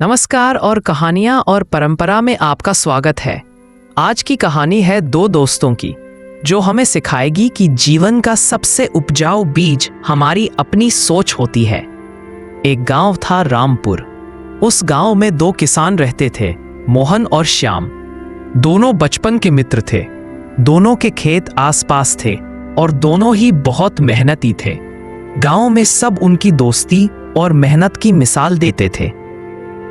नमस्कार और कहानियाँ और परंपरा में आपका स्वागत है। आज की कहानी है दो दोस्तों की, जो हमें सिखाएगी कि जीवन का सबसे उपजाऊ बीज हमारी अपनी सोच होती है। एक गांव था रामपुर। उस गांव में दो किसान रहते थे, मोहन और श्याम। दोनों बचपन के मित्र थे। दोनों के खेत आसपास थे और दोनों ही बहुत मेहनती थे। गांव में सब उनकी दोस्ती और मेहनत की मिसाल देते थे।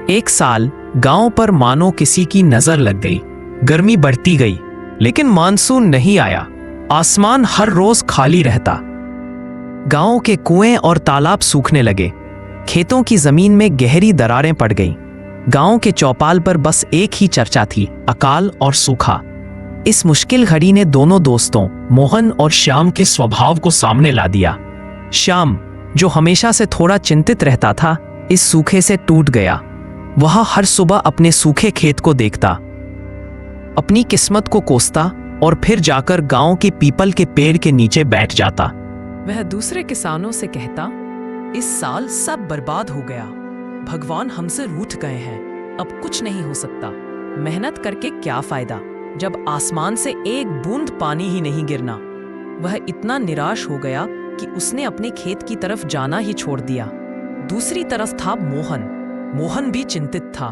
एक साल गांव पर मानो किसी की नजर लग गई। गर्मी बढ़ती गई, लेकिन मानसून नहीं आया। आसमान हर रोज खाली रहता। गांव के कुएं और तालाब सूखने लगे। खेतों की जमीन में गहरी दरारें पड़ गईं। गांव के चौपाल पर बस एक ही चर्चा थी, अकाल और सूखा। इस मुश्किल घड़ी ने दोनों दोस्तों मोहन और श्याम के स्वभाव को सामने ला दिया। श्याम, जो हमेशा से थोड़ा चिंतित रहता था, इस सूखे से टूट गया। वह हर सुबह अपने सूखे खेत को देखता, अपनी किस्मत को कोसता और फिर जाकर गांव के पीपल के पेड़ के नीचे बैठ जाता। वह दूसरे किसानों से कहता, इस साल सब बर्बाद हो गया। भगवान हमसे रूठ गए हैं। अब कुछ नहीं हो सकता। मेहनत करके क्या फायदा जब आसमान से एक बूंद पानी ही नहीं गिरना। वह इतना निराश हो गया कि उसने अपने खेत की तरफ जाना ही छोड़ दिया। दूसरी तरफ था मोहन। मोहन भी चिंतित था,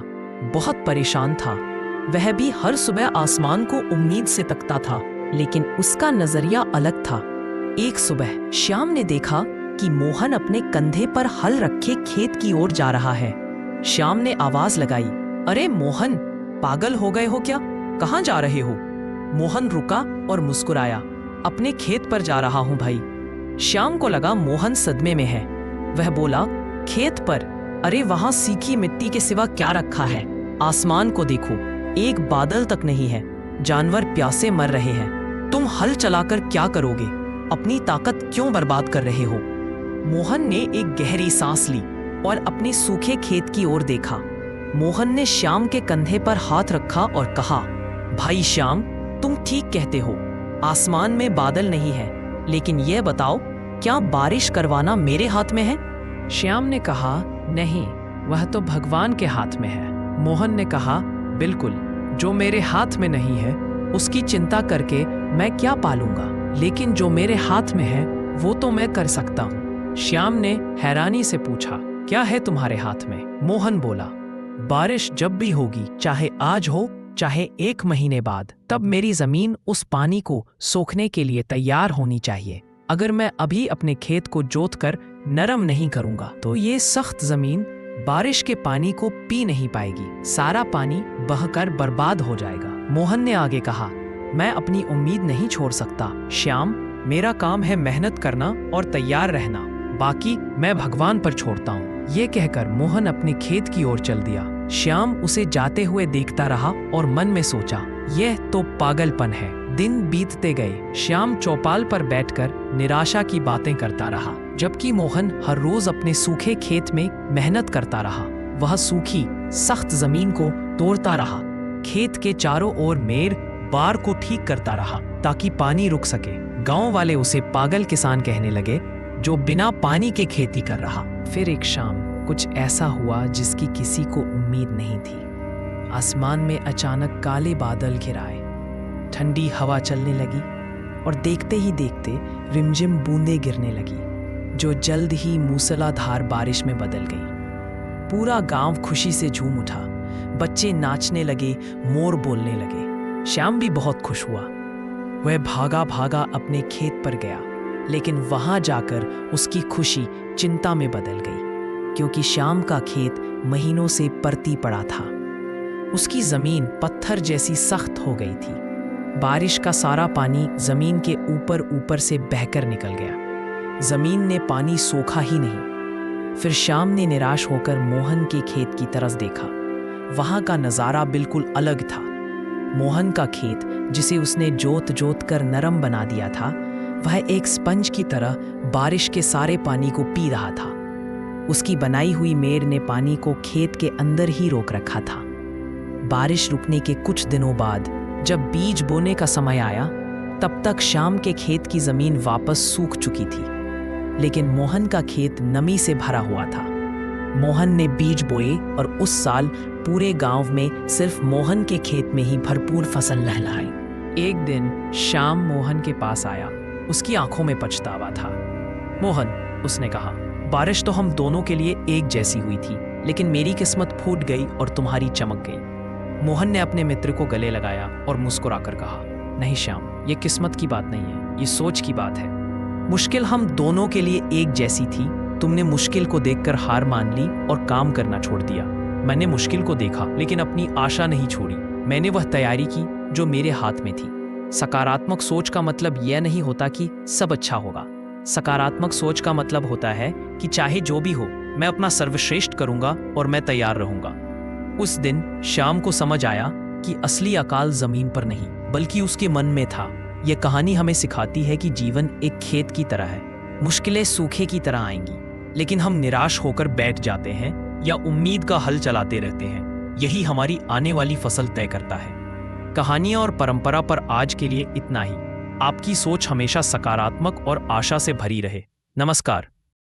बहुत परेशान था। वह भी हर सुबह आसमान को उम्मीद से तकता था, लेकिन उसका नजरिया अलग था। एक सुबह श्याम ने देखा कि मोहन अपने कंधे पर हल रखे खेत की ओर जा रहा है। श्याम ने आवाज लगाई, अरे मोहन, पागल हो गए हो क्या? कहाँ जा रहे हो? मोहन रुका और मुस्कुराया, अपने खेत पर जा रहा हूं भाई। श्याम को लगा मोहन सदमे में है। वह बोला, खेत पर? अरे वहां सीखी मिट्टी के सिवा क्या रखा है? आसमान को देखो, एक बादल तक नहीं है। जानवर प्यासे मर रहे हैं। तुम हल चलाकर क्या करोगे? अपनी ताकत क्यों बर्बाद कर रहे हो? मोहन ने एक गहरी सांस ली और अपने सूखे खेत की ओर देखा। मोहन ने श्याम के कंधे पर हाथ रखा और कहा, भाई श्याम, तुम ठीक कहते हो। आसमान में बादल नहीं है, लेकिन यह बताओ, क्या बारिश करवाना मेरे हाथ में है? श्याम ने कहा, नहीं, वह तो भगवान के हाथ में है। मोहन ने कहा, बिल्कुल, जो मेरे हाथ में नहीं है उसकी चिंता करके मैं क्या पालूंगा, लेकिन जो मेरे हाथ में है वो तो मैं कर सकता हूँ। श्याम ने हैरानी से पूछा, क्या है तुम्हारे हाथ में? मोहन बोला, बारिश जब भी होगी, चाहे आज हो चाहे 1 महीने बाद, तब मेरी जमीन उस पानी को सोखने के लिए तैयार होनी चाहिए। अगर मैं अभी अपने खेत को जोत कर नरम नहीं करूंगा तो ये सख्त जमीन बारिश के पानी को पी नहीं पाएगी। सारा पानी बहकर बर्बाद हो जाएगा। मोहन ने आगे कहा, मैं अपनी उम्मीद नहीं छोड़ सकता श्याम। मेरा काम है मेहनत करना और तैयार रहना, बाकी मैं भगवान पर छोड़ता हूँ। ये कहकर मोहन अपने खेत की ओर चल दिया। श्याम उसे जाते हुए देखता रहा और मन में सोचा, यह तो पागलपन है। दिन बीतते गए। श्याम चौपाल पर बैठकर निराशा की बातें करता रहा, जबकि मोहन हर रोज अपने सूखे खेत में मेहनत करता रहा। वह सूखी सख्त जमीन को तोड़ता रहा, खेत के चारों ओर मेड़ बार को ठीक करता रहा ताकि पानी रुक सके। गांव वाले उसे पागल किसान कहने लगे, जो बिना पानी के खेती कर रहा। फिर एक शाम कुछ ऐसा हुआ जिसकी किसी को उम्मीद नहीं थी। आसमान में अचानक काले बादल घिराए, ठंडी हवा चलने लगी और देखते ही देखते रिमझिम बूंदें गिरने लगी, जो जल्द ही मूसलाधार बारिश में बदल गई। पूरा गांव खुशी से झूम उठा। बच्चे नाचने लगे, मोर बोलने लगे। श्याम भी बहुत खुश हुआ। वह भागा भागा अपने खेत पर गया, लेकिन वहां जाकर उसकी खुशी चिंता में बदल गई, क्योंकि श्याम का खेत महीनों से परती पड़ा था। उसकी जमीन पत्थर जैसी सख्त हो गई थी। बारिश का सारा पानी जमीन के ऊपर ऊपर से बहकर निकल गया। जमीन ने पानी सोखा ही नहीं। फिर श्याम ने निराश होकर मोहन के खेत की तरफ देखा। वहां का नजारा बिल्कुल अलग था। मोहन का खेत, जिसे उसने जोत जोत कर नरम बना दिया था, वह एक स्पंज की तरह बारिश के सारे पानी को पी रहा था। उसकी बनाई हुई मेड़ ने पानी को खेत के अंदर ही रोक रखा था। बारिश रुकने के कुछ दिनों बाद जब बीज बोने का समय आया, तब तक श्याम के खेत की जमीन वापस सूख चुकी थी, लेकिन मोहन का खेत नमी से भरा हुआ था। मोहन ने बीज बोए और उस साल पूरे गांव में सिर्फ मोहन के खेत में ही भरपूर फसल लहलहाई। एक दिन श्याम मोहन के पास आया। उसकी आंखों में पछतावा था। मोहन, उसने कहा, बारिश तो हम दोनों के लिए एक जैसी हुई थी, लेकिन मेरी किस्मत फूट गई और तुम्हारी चमक गई। मोहन ने अपने मित्र को गले लगाया और मुस्कुराकर कहा, नहीं श्याम, ये किस्मत की बात नहीं है, ये सोच की बात है। मुश्किल हम दोनों के लिए एक जैसी थी। तुमने मुश्किल को देखकर हार मान ली और काम करना छोड़ दिया। मैंने मुश्किल को देखा लेकिन अपनी आशा नहीं छोड़ी। मैंने वह तैयारी की जो मेरे हाथ में थी। सकारात्मक सोच का मतलब यह नहीं होता कि सब अच्छा होगा। सकारात्मक सोच का मतलब होता है कि चाहे जो भी हो, मैं अपना सर्वश्रेष्ठ करूंगा और मैं तैयार रहूंगा। उस दिन श्याम को समझ आया कि असली अकाल जमीन पर नहीं बल्कि उसके मन में था। यह कहानी हमें सिखाती है कि जीवन एक खेत की तरह है। मुश्किलें सूखे की तरह आएंगी, लेकिन हम निराश होकर बैठ जाते हैं या उम्मीद का हल चलाते रहते हैं। यही हमारी आने वाली फसल तय करता है। कहानियां और परंपरा पर आज के लिए इतना ही। आपकी सोच हमेशा सकारात्मक और आशा से भरी रहे। नमस्कार।